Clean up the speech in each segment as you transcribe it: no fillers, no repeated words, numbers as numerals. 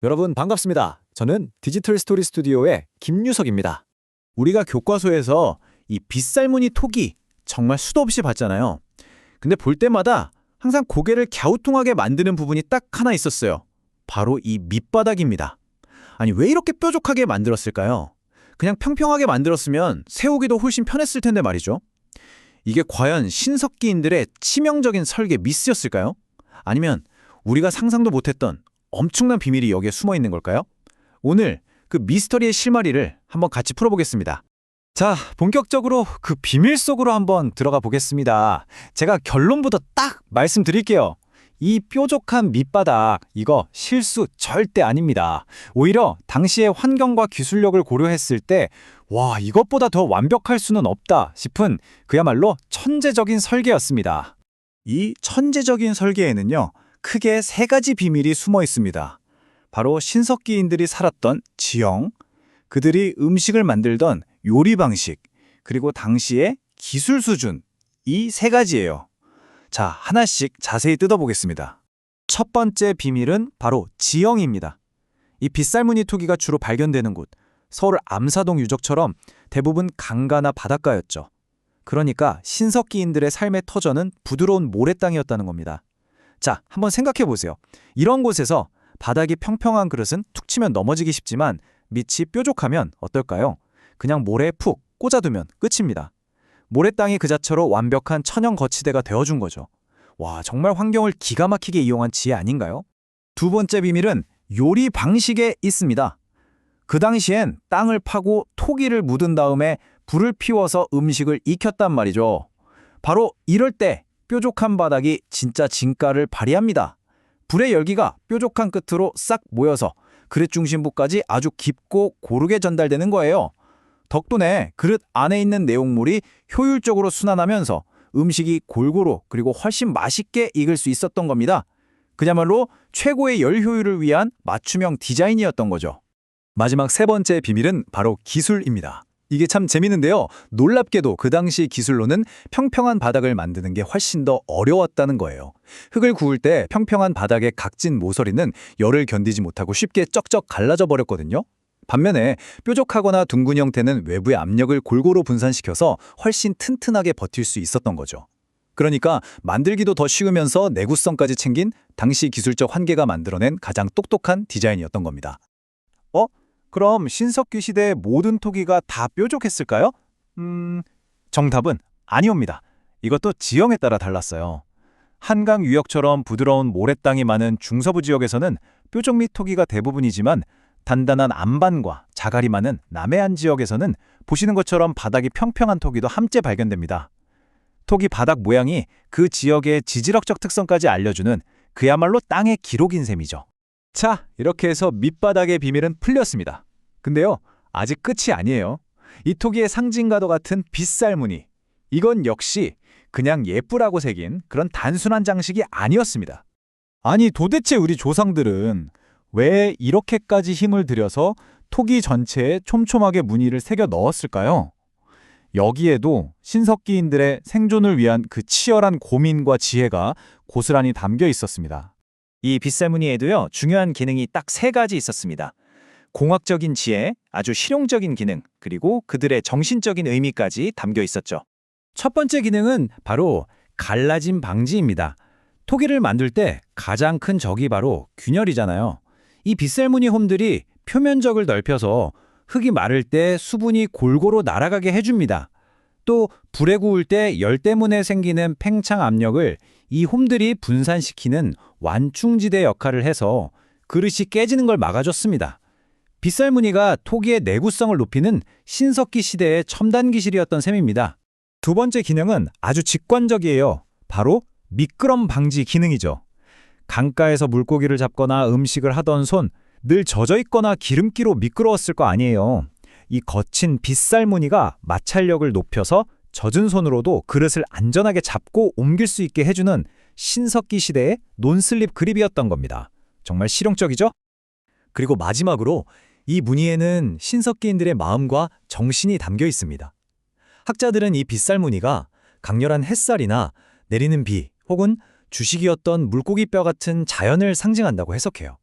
여러분 반갑습니다. 저는 디지털 스토리 스튜디오의 김유석입니다. 우리가 교과서에서 이 빗살무늬 토기 정말 수도 없이 봤잖아요. 근데 볼 때마다 항상 고개를 갸우뚱하게 만드는 부분이 딱 하나 있었어요. 바로 이 밑바닥입니다. 아니, 왜 이렇게 뾰족하게 만들었을까요? 그냥 평평하게 만들었으면 세우기도 훨씬 편했을 텐데 말이죠. 이게 과연 신석기인들의 치명적인 설계 미스였을까요? 아니면 우리가 상상도 못했던 엄청난 비밀이 여기에 숨어 있는 걸까요? 오늘 그 미스터리의 실마리를 한번 같이 풀어보겠습니다. 자, 본격적으로 그 비밀 속으로 한번 들어가 보겠습니다. 제가 결론부터 딱 말씀드릴게요. 이 뾰족한 밑바닥, 이거 실수 절대 아닙니다. 오히려 당시의 환경과 기술력을 고려했을 때 와, 이것보다 더 완벽할 수는 없다 싶은 그야말로 천재적인 설계였습니다. 이 천재적인 설계에는요, 크게 세 가지 비밀이 숨어 있습니다. 바로 신석기인들이 살았던 지형, 그들이 음식을 만들던 요리 방식, 그리고 당시의 기술 수준, 이 세 가지예요. 자, 하나씩 자세히 뜯어보겠습니다. 첫 번째 비밀은 바로 지형입니다. 이 빗살무늬 토기가 주로 발견되는 곳, 서울 암사동 유적처럼 대부분 강가나 바닷가였죠. 그러니까 신석기인들의 삶의 터전은 부드러운 모래땅이었다는 겁니다. 자, 한번 생각해 보세요. 이런 곳에서 바닥이 평평한 그릇은 툭 치면 넘어지기 쉽지만 밑이 뾰족하면 어떨까요? 그냥 모래에 푹 꽂아두면 끝입니다. 모래땅이 그 자체로 완벽한 천연 거치대가 되어준 거죠. 와, 정말 환경을 기가 막히게 이용한 지혜 아닌가요? 두 번째 비밀은 요리 방식에 있습니다. 그 당시엔 땅을 파고 토기를 묻은 다음에 불을 피워서 음식을 익혔단 말이죠. 바로 이럴 때 뾰족한 바닥이 진짜 진가를 발휘합니다. 불의 열기가 뾰족한 끝으로 싹 모여서 그릇 중심부까지 아주 깊고 고르게 전달되는 거예요. 덕분에 그릇 안에 있는 내용물이 효율적으로 순환하면서 음식이 골고루 그리고 훨씬 맛있게 익을 수 있었던 겁니다. 그야말로 최고의 열 효율을 위한 맞춤형 디자인이었던 거죠. 마지막 세 번째 비밀은 바로 기술입니다. 이게 참 재밌는데요. 놀랍게도 그 당시 기술로는 평평한 바닥을 만드는 게 훨씬 더 어려웠다는 거예요. 흙을 구울 때 평평한 바닥의 각진 모서리는 열을 견디지 못하고 쉽게 쩍쩍 갈라져 버렸거든요. 반면에 뾰족하거나 둥근 형태는 외부의 압력을 골고루 분산시켜서 훨씬 튼튼하게 버틸 수 있었던 거죠. 그러니까 만들기도 더 쉬우면서 내구성까지 챙긴 당시 기술적 한계가 만들어낸 가장 똑똑한 디자인이었던 겁니다. 그럼 신석기 시대의 모든 토기가 다 뾰족했을까요? 정답은 아니옵니다. 이것도 지형에 따라 달랐어요. 한강 유역처럼 부드러운 모래땅이 많은 중서부 지역에서는 뾰족밑 토기가 대부분이지만 단단한 안반과 자갈이 많은 남해안 지역에서는 보시는 것처럼 바닥이 평평한 토기도 함께 발견됩니다. 토기 바닥 모양이 그 지역의 지질학적 특성까지 알려주는 그야말로 땅의 기록인 셈이죠. 자, 이렇게 해서 밑바닥의 비밀은 풀렸습니다. 근데요, 아직 끝이 아니에요. 이 토기의 상징과도 같은 빗살무늬. 이건 역시 그냥 예쁘라고 새긴 그런 단순한 장식이 아니었습니다. 아니, 도대체 우리 조상들은 왜 이렇게까지 힘을 들여서 토기 전체에 촘촘하게 무늬를 새겨 넣었을까요? 여기에도 신석기인들의 생존을 위한 그 치열한 고민과 지혜가 고스란히 담겨 있었습니다. 이 빗살무늬에도요, 중요한 기능이 딱 세 가지 있었습니다. 공학적인 지혜, 아주 실용적인 기능, 그리고 그들의 정신적인 의미까지 담겨 있었죠. 첫 번째 기능은 바로 갈라짐 방지입니다. 토기를 만들 때 가장 큰 적이 바로 균열이잖아요. 이 빗살무늬 홈들이 표면적을 넓혀서 흙이 마를 때 수분이 골고루 날아가게 해줍니다. 또 불에 구울 때 열 때문에 생기는 팽창 압력을 이 홈들이 분산시키는 완충지대 역할을 해서 그릇이 깨지는 걸 막아줬습니다. 빗살무늬가 토기의 내구성을 높이는 신석기 시대의 첨단 기술이었던 셈입니다. 두 번째 기능은 아주 직관적이에요. 바로 미끄럼 방지 기능이죠. 강가에서 물고기를 잡거나 음식을 하던 손, 늘 젖어 있거나 기름기로 미끄러웠을 거 아니에요. 이 거친 빗살무늬가 마찰력을 높여서 젖은 손으로도 그릇을 안전하게 잡고 옮길 수 있게 해주는 신석기 시대의 논슬립 그립이었던 겁니다. 정말 실용적이죠? 그리고 마지막으로 이 무늬에는 신석기인들의 마음과 정신이 담겨 있습니다. 학자들은 이 빗살무늬가 강렬한 햇살이나 내리는 비 혹은 주식이었던 물고기뼈 같은 자연을 상징한다고 해석해요.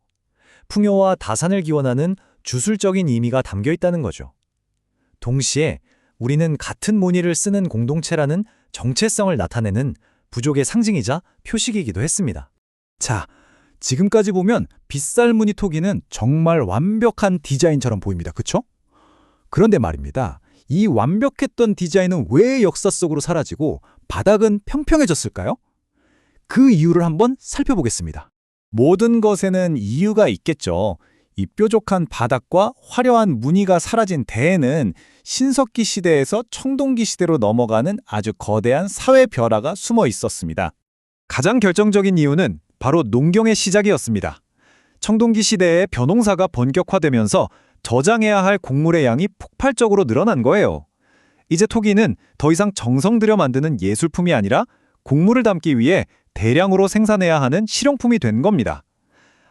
풍요와 다산을 기원하는 주술적인 의미가 담겨 있다는 거죠. 동시에 우리는 같은 무늬를 쓰는 공동체라는 정체성을 나타내는 부족의 상징이자 표식이기도 했습니다. 자, 지금까지 보면 빗살무늬 토기는 정말 완벽한 디자인처럼 보입니다. 그쵸? 그런데 말입니다. 이 완벽했던 디자인은 왜 역사 속으로 사라지고 바닥은 평평해졌을까요? 그 이유를 한번 살펴보겠습니다. 모든 것에는 이유가 있겠죠. 이 뾰족한 바닥과 화려한 무늬가 사라진 데에는 신석기 시대에서 청동기 시대로 넘어가는 아주 거대한 사회 변화가 숨어 있었습니다. 가장 결정적인 이유는 바로 농경의 시작이었습니다. 청동기 시대에 벼농사가 본격화되면서 저장해야 할 곡물의 양이 폭발적으로 늘어난 거예요. 이제 토기는 더 이상 정성 들여 만드는 예술품이 아니라 곡물을 담기 위해 대량으로 생산해야 하는 실용품이 된 겁니다.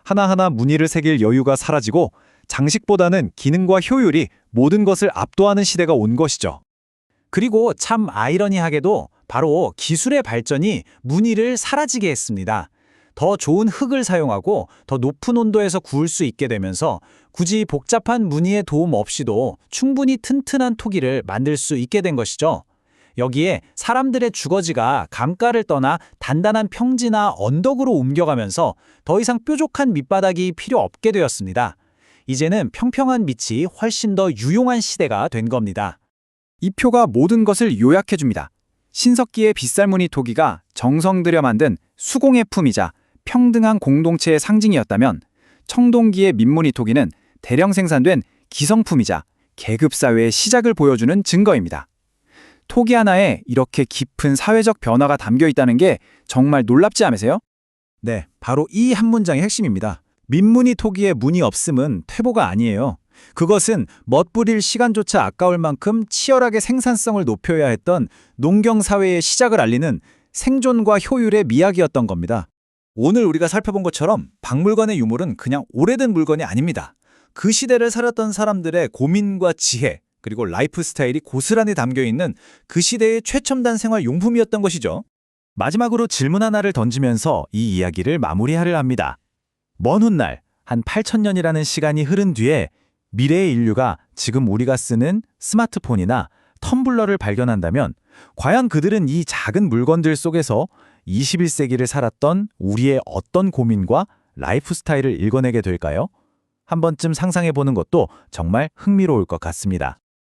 하나하나 무늬를 새길 여유가 사라지고 장식보다는 기능과 효율이 모든 것을 압도하는 시대가 온 것이죠. 그리고 참 아이러니하게도 바로 기술의 발전이 무늬를 사라지게 했습니다. 더 좋은 흙을 사용하고 더 높은 온도에서 구울 수 있게 되면서 굳이 복잡한 무늬의 도움 없이도 충분히 튼튼한 토기를 만들 수 있게 된 것이죠. 여기에 사람들의 주거지가 강가를 떠나 단단한 평지나 언덕으로 옮겨가면서 더 이상 뾰족한 밑바닥이 필요 없게 되었습니다. 이제는 평평한 밑이 훨씬 더 유용한 시대가 된 겁니다. 이 표가 모든 것을 요약해줍니다. 신석기의 빗살무늬 토기가 정성 들여 만든 수공예 품이자 평등한 공동체의 상징이었다면 청동기의 민무늬 토기는 대량 생산된 기성품이자 계급사회의 시작을 보여주는 증거입니다. 토기 하나에 이렇게 깊은 사회적 변화가 담겨 있다는 게 정말 놀랍지 않으세요? 네, 바로 이 한 문장의 핵심입니다. 민무늬 토기에 무늬 없음은 퇴보가 아니에요. 그것은 멋부릴 시간조차 아까울 만큼 치열하게 생산성을 높여야 했던 농경 사회의 시작을 알리는 생존과 효율의 미학이었던 겁니다. 오늘 우리가 살펴본 것처럼 박물관의 유물은 그냥 오래된 물건이 아닙니다. 그 시대를 살았던 사람들의 고민과 지혜, 그리고 라이프 스타일이 고스란히 담겨있는 그 시대의 최첨단 생활 용품이었던 것이죠. 마지막으로 질문 하나를 던지면서 이 이야기를 마무리하려 합니다. 먼 훗날 한 8,000년이라는 시간이 흐른 뒤에 미래의 인류가 지금 우리가 쓰는 스마트폰이나 텀블러를 발견한다면 과연 그들은 이 작은 물건들 속에서 21세기를 살았던 우리의 어떤 고민과 라이프 스타일을 읽어내게 될까요? 한 번쯤 상상해보는 것도 정말 흥미로울 것 같습니다.